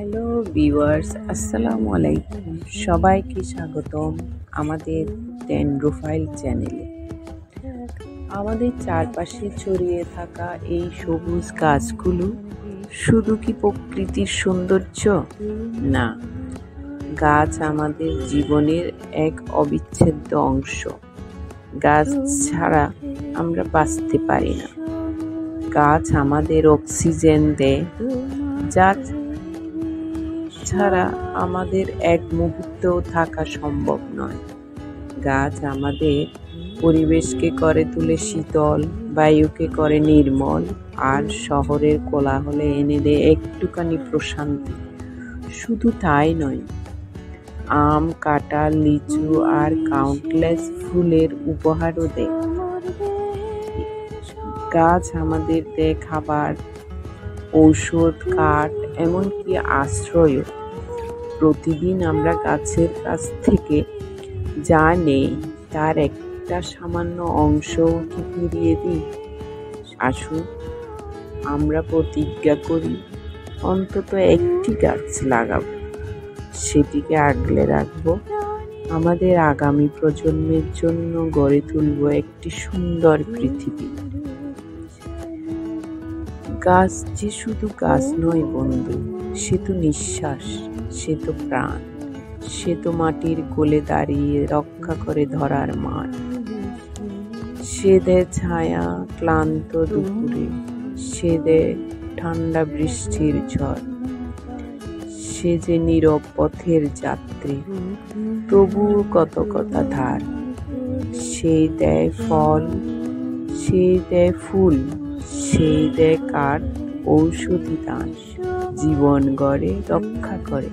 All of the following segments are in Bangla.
হ্যালো ভিউয়ার্স, আসসালামু আলাইকুম। সবাইকে স্বাগতম আমাদের ডেন্ড্রোফাইল চ্যানেলে। আমাদের চারপাশে ছড়িয়ে থাকা এই সবুজ গাছগুলো শুধু কি প্রকৃতির সৌন্দর্য? না, গাছ আমাদের জীবনের এক অবিচ্ছেদ্য অংশ। গাছ ছাড়া আমরা বাঁচতে পারি না। গাছ আমাদের অক্সিজেন দেয়, যা ছাড়া আমাদের এক মুহূর্তও থাকা সম্ভব নয়। গাছ আমাদের পরিবেশকে করে তোলে শীতল, বায়ুকে করে নির্মল, আর শহরের কোলাহলে এনে দেয় একটুখানি প্রশান্তি। শুধু তাই নয়, আম, কাঁঠাল, লিচু আর কাউন্টলেস ফুলের উপহারও দেয়। গাছ আমাদের দেয় খাবার, ঔষধ, কাঠ, এমনকি আশ্রয়ও। প্রতিদিন আমরা গাছের কাছ থেকে যা নেই তার একটা সামান্য অংশ কি ফিরিয়ে দিই? আসুন আমরা প্রতিজ্ঞা করি, অন্তত একটি গাছ লাগাবো, সেটিকে আগলে রাখবো, আমাদের আগামী প্রজন্মের জন্য গড়ে তুলব একটি সুন্দর পৃথিবী। গাছ যে শুধু গাছ নয় বন্ধু, সে তো নিঃশ্বাস, সে তো প্রাণ, সে তো মাটির কোলে দাঁড়িয়ে রক্ষা করে ধরার মান। সে দেয় ছায়া ক্লান্ত দুপুরে, সে দেয় ঠান্ডা বৃষ্টির ঝড়। সে যে নীরব পথের যাত্রী, তবুও কত কথা ধার। সে দেয় ফল, সে দেয় ফুল, সেই দেয় কাঠ, ঔষধি দান। জীবন গড়ে, রক্ষা করে,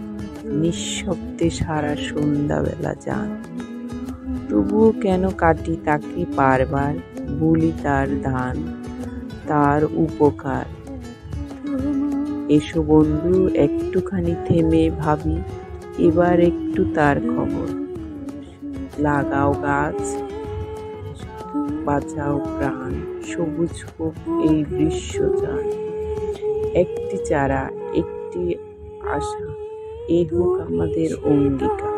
নিঃশব্দে সারা সন্ধ্যাবেলা যান। তবুও কেন কাটি তাকে বারবার, বলি তার ধান, তার উপকার। এসো বন্ধু একটুখানি থেমে ভাবি, এবার একটু তার খবর। লাগাও গাছ, বাঁচাও প্রাণ, সবুজ হোক এই বিশ্বযান। একটি চারা, একটি আশা, এই হোক আমাদের অঙ্গীকার।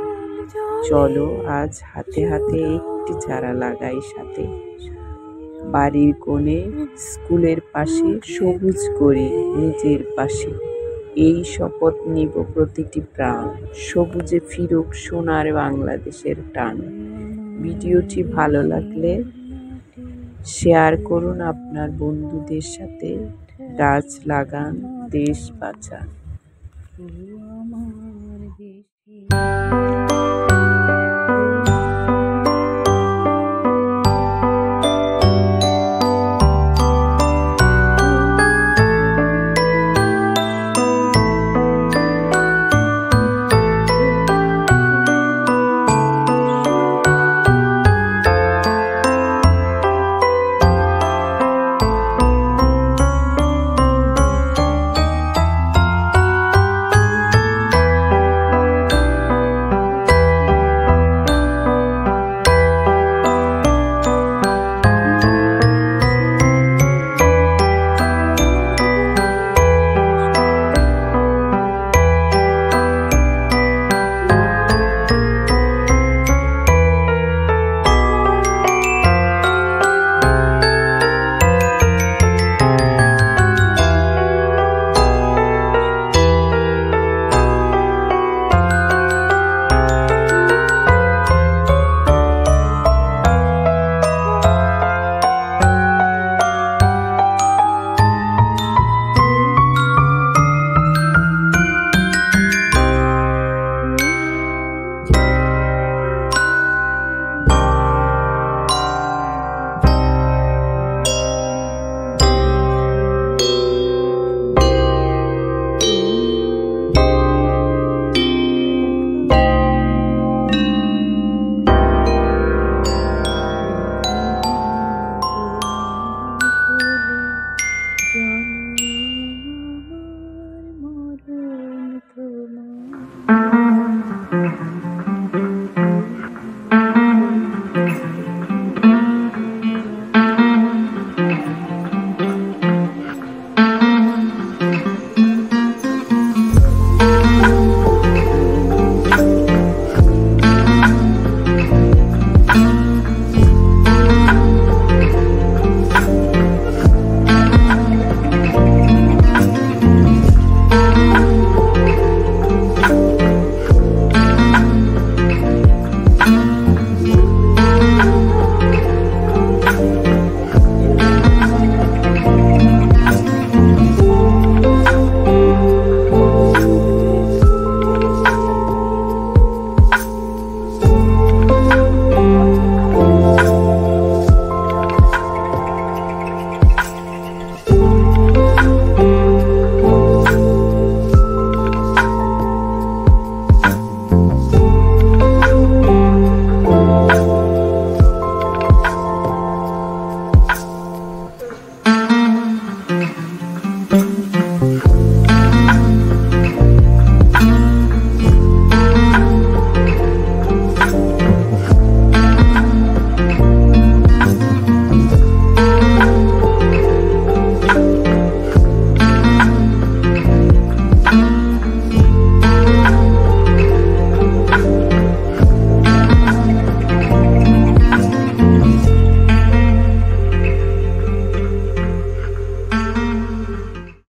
চলো আজ হাতে হাতে একটি চারা লাগাই সাথে। বাড়ির কোণে, স্কুলের পাশে, সবুজ করি নিজের পাশে। এই শপথ নিব প্রতিটি প্রাণ, সবুজে ফিরুক সোনার বাংলাদেশের টান। ভিডিওটি ভালো লাগলে শেয়ার করুন আপনার বন্ধুদের সাথে। গাছ লাগান, দেশ বাঁচান। Thank you.